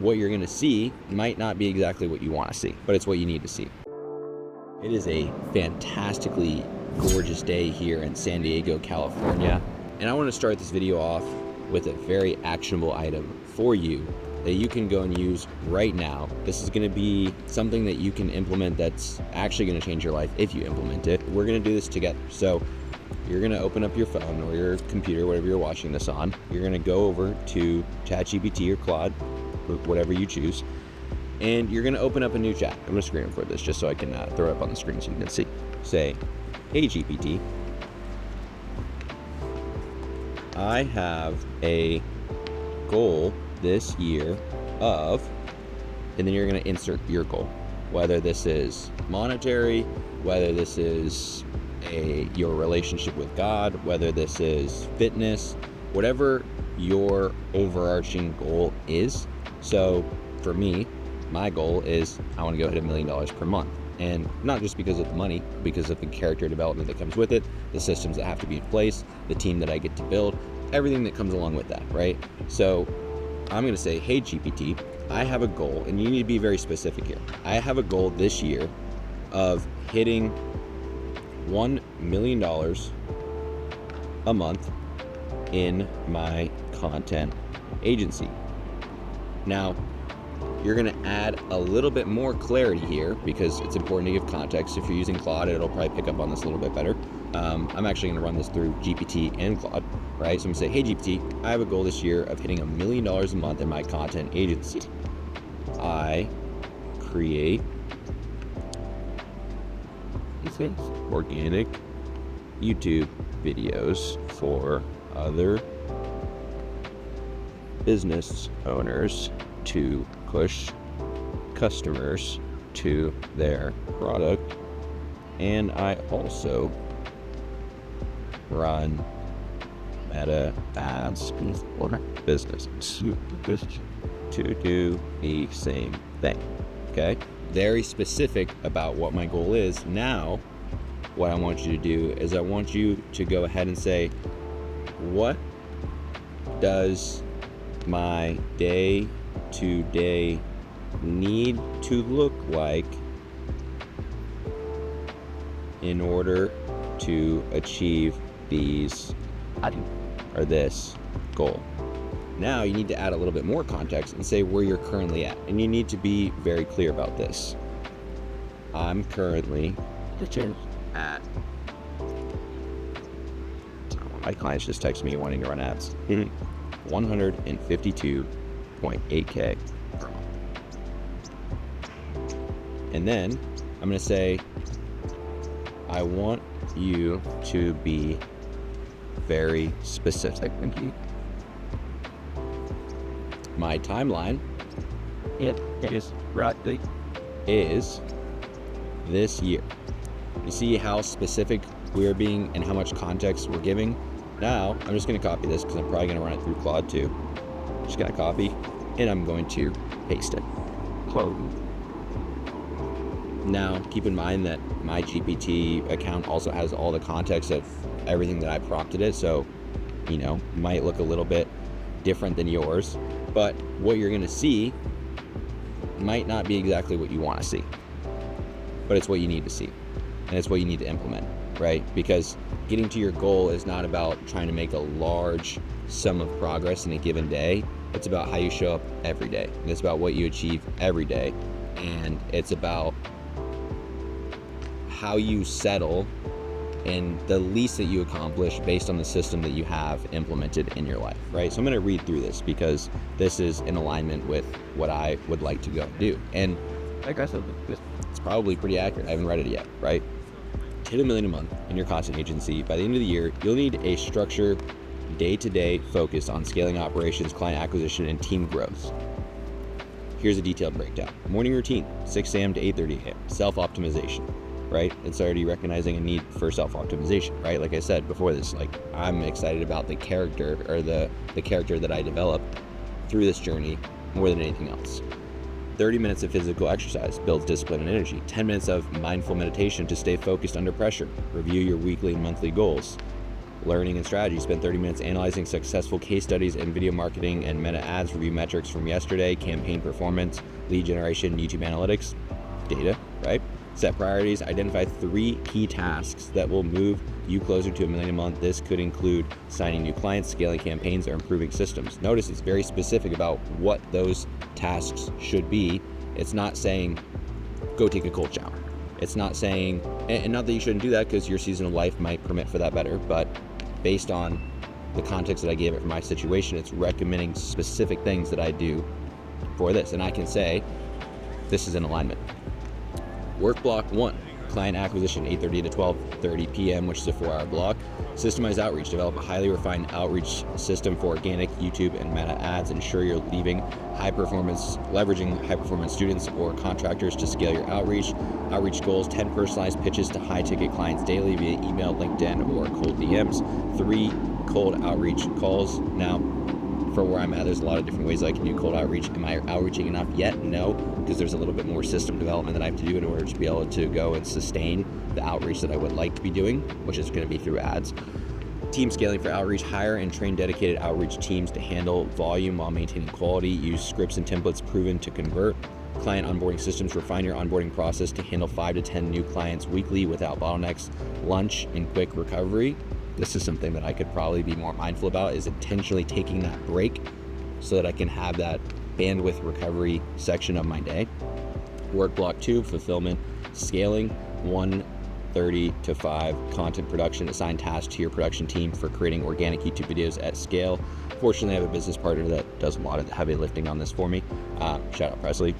what you're going to see might not be exactly what you want to see, but it's what you need to see. It is a fantastically gorgeous day here in San Diego, California. And I want to start this video off with a very actionable item for you that you can go and use right now. This is going to be something that you can implement that's actually going to change your life if you implement it. We're going to do this together. So you're going to open up your phone or your computer, whatever you're watching this on. You're going to go over to ChatGPT or Claude, whatever you choose, and you're going to open up a new chat. I'm going to screen record this just so I can throw it up on the screen so you can see. Say, hey GPT, I have a goal this year of, and then you're going to insert your goal, whether this is monetary, whether this is your relationship with God, whether this is fitness, whatever your overarching goal is. So for me, my goal is I want to go hit $1 million per month. And not just because of the money, because of the character development that comes with it, the systems that have to be in place, the team that I get to build, everything that comes along with that, right? So I'm going to say, hey GPT, I have a goal, and you need to be very specific here. I have a goal this year of hitting $1 million a month in my content agency. Now, you're going to add a little bit more clarity here because it's important to give context. If you're using Claude, it'll probably pick up on this a little bit better. I'm actually going to run this through GPT and Claude, right? So I'm going to say, hey GPT, I have a goal this year of hitting $1 million a month in my content agency. I create organic YouTube videos for other business owners to push customers to their product, and I also run meta ads for businesses to do the same thing. Okay, very specific about what my goal is. Now what I want you to do is I want you to go ahead and say, what does my day-to-day need to look like in order to achieve these or this goal? Now you need to add a little bit more context and say where you're currently at, and you need to be very clear about this. I'm currently at, my clients just texted me wanting to run ads, 152.8K per month. And then I'm going to say, I want you to be very specific. My timeline is this year. You see how specific we're being and how much context we're giving? Now, I'm just going to copy this because I'm probably going to run it through Claude too. Just going to copy, and I'm going to paste it. Now, keep in mind that my GPT account also has all the context of everything that I prompted it, so, might look a little bit different than yours, but what you're going to see might not be exactly what you want to see, but it's what you need to see, and it's what you need to implement, right? Because getting to your goal is not about trying to make a large sum of progress in a given day. It's about how you show up every day. It's about what you achieve every day. And it's about how you settle and the least that you accomplish based on the system that you have implemented in your life, right? So I'm going to read through this because this is in alignment with what I would like to go do. And like I said, it's probably pretty accurate. I haven't read it yet, right? Hit $1 million a month in your content agency. By the end of the year, you'll need a structured day-to-day focus on scaling operations, client acquisition, and team growth. Here's a detailed breakdown. Morning routine, 6 a.m. to 8:30 a.m. Self-optimization, right? It's already recognizing a need for self-optimization, right? Like I said before this, I'm excited about the character or the character that I develop through this journey more than anything else. 30 minutes of physical exercise builds discipline and energy. 10 minutes of mindful meditation to stay focused under pressure. Review your weekly and monthly goals. learning and strategy. Spend 30 minutes analyzing successful case studies in video marketing and meta ads. Review metrics from yesterday, campaign performance, lead generation, YouTube analytics, data, right? Set priorities. Identify 3 key tasks that will move you closer to $1 million a month. This could include signing new clients, scaling campaigns, or improving systems. Notice it's very specific about what those tasks should be. It's not saying go take a cold shower. It's not saying, and not that you shouldn't do that because your season of life might permit for that better, but based on the context that I gave it for my situation, it's recommending specific things that I do for this. And I can say, this is in alignment. Work block 1, client acquisition, 8:30 to 12:30 p.m., which is a 4-hour block. Systemize outreach. Develop a highly refined outreach system for organic, YouTube, and meta ads. Ensure you're leveraging high-performance students or contractors to scale your outreach. Outreach goals: 10 personalized pitches to high-ticket clients daily via email, LinkedIn, or cold DMs. 3 cold outreach calls. Now, for where I'm at, there's a lot of different ways I can do cold outreach. Am I outreaching enough yet? No, because there's a little bit more system development that I have to do in order to be able to go and sustain the outreach that I would like to be doing, which is going to be through ads. Team scaling for outreach. Hire and train dedicated outreach teams to handle volume while maintaining quality. Use scripts and templates proven to convert. Client onboarding systems. Refine your onboarding process to handle 5 to 10 new clients weekly without bottlenecks. Lunch and quick recovery. This is something that I could probably be more mindful about, is intentionally taking that break so that I can have that bandwidth recovery section of my day. Work block 2, fulfillment, scaling, 1:30 to 5, content production. Assign tasks to your production team for creating organic YouTube videos at scale. Fortunately, I have a business partner that does a lot of the heavy lifting on this for me. Shout out Presley.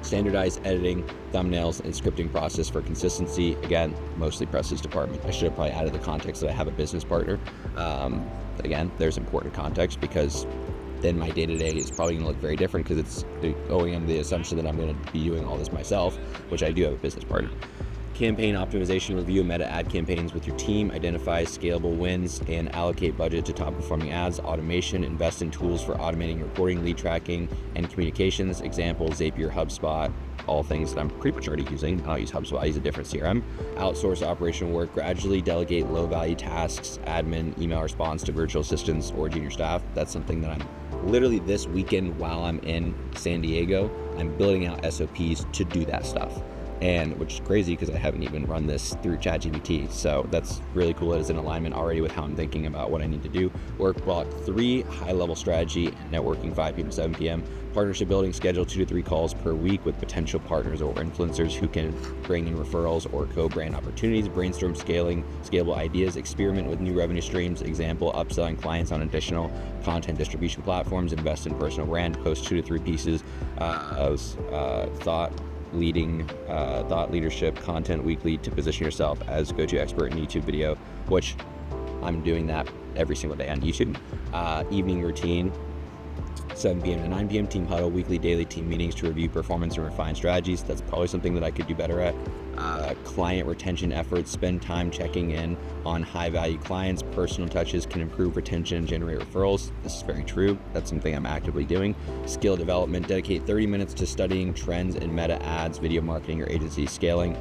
Standardized editing, thumbnails, and scripting process for consistency. Again, mostly Presley's department. I should have probably added the context that I have a business partner. Again, there's important context because then my day-to-day is probably going to look very different because it's going under the assumption that I'm going to be doing all this myself, which I do have a business partner. Campaign optimization. Review meta ad campaigns with your team. Identify scalable wins and allocate budget to top performing ads. Automation. Invest in tools for automating reporting, lead tracking, and communications. Example: Zapier, HubSpot, all things that I'm pretty much already using. I don't use HubSpot, I use a different CRM. Outsource operational work. Gradually delegate low value tasks, admin, email response to virtual assistants or junior staff. That's something that I'm literally this weekend while I'm in San Diego, I'm building out SOPs to do that stuff. And which is crazy because I haven't even run this through ChatGPT. So that's really cool. It is in alignment already with how I'm thinking about what I need to do. Work block 3, high level strategy and networking, 5 p.m. to 7 p.m. Partnership building. Schedule 2 to 3 calls per week with potential partners or influencers who can bring in referrals or co-brand opportunities. Brainstorm scalable ideas. Experiment with new revenue streams. Example: upselling clients on additional content distribution platforms. Invest in personal brand. Post 2 to 3 pieces of thought leadership content weekly to position yourself as go-to expert in YouTube video, which I'm doing that every single day on YouTube. Evening routine, 7 p.m. to 9 p.m. team huddle, weekly, daily team meetings to review performance and refine strategies. That's probably something that I could do better at. Client retention efforts, spend time checking in on high-value clients. Personal touches can improve retention and generate referrals. This is very true. That's something I'm actively doing. Skill development, dedicate 30 minutes to studying trends in meta ads, video marketing, or agency scaling.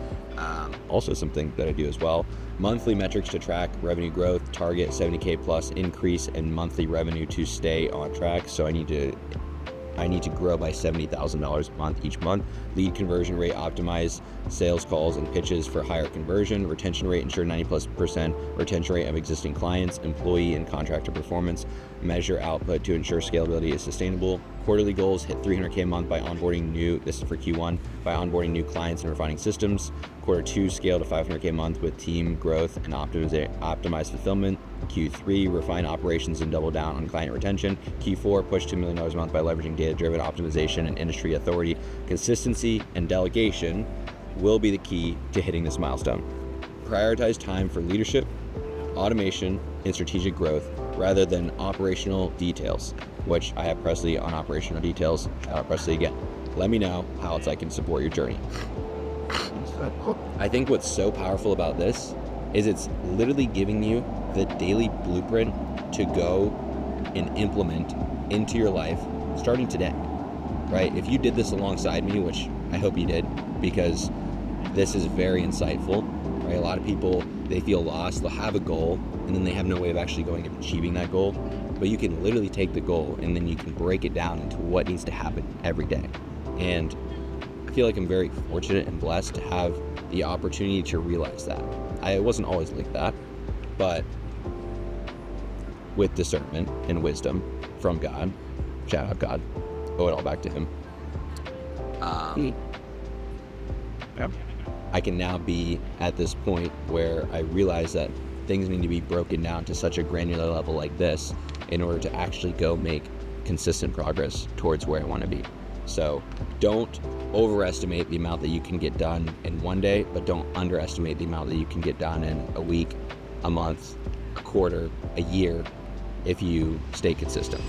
Also something that I do as well. Monthly metrics to track revenue growth, target 70K plus increase in monthly revenue to stay on track. So I need to grow by $70,000 a month each month. Lead conversion rate, optimize sales calls and pitches for higher conversion. Retention rate, ensure 90+% retention rate of existing clients. Employee and contractor performance, measure output to ensure scalability is sustainable. Quarterly goals, hit 300K a month by onboarding this is for Q1, by onboarding new clients and refining systems. Quarter 2, scale to 500K a month with team growth and optimize fulfillment. Q3, refine operations and double down on client retention. Q4, push $2 million a month by leveraging data-driven optimization and industry authority. Consistency and delegation will be the key to hitting this milestone. Prioritize time for leadership, automation, and strategic growth rather than operational details, which I have Presley on operational details. Shout out Presley again. Let me know how else I can support your journey. I think what's so powerful about this is it's literally giving you the daily blueprint to go and implement into your life starting today, right? If you did this alongside me, which I hope you did, because this is very insightful, right? A lot of people, they feel lost. They'll have a goal, and then they have no way of actually going and achieving that goal. But you can literally take the goal, and then you can break it down into what needs to happen every day. And I feel like I'm very fortunate and blessed to have the opportunity to realize that. I wasn't always like that, but with discernment and wisdom from God, shout out God, owe it all back to him. I can now be at this point where I realize that things need to be broken down to such a granular level like this in order to actually go make consistent progress towards where I want to be. So don't overestimate the amount that you can get done in one day, but don't underestimate the amount that you can get done in a week, a month, a quarter, a year, if you stay consistent.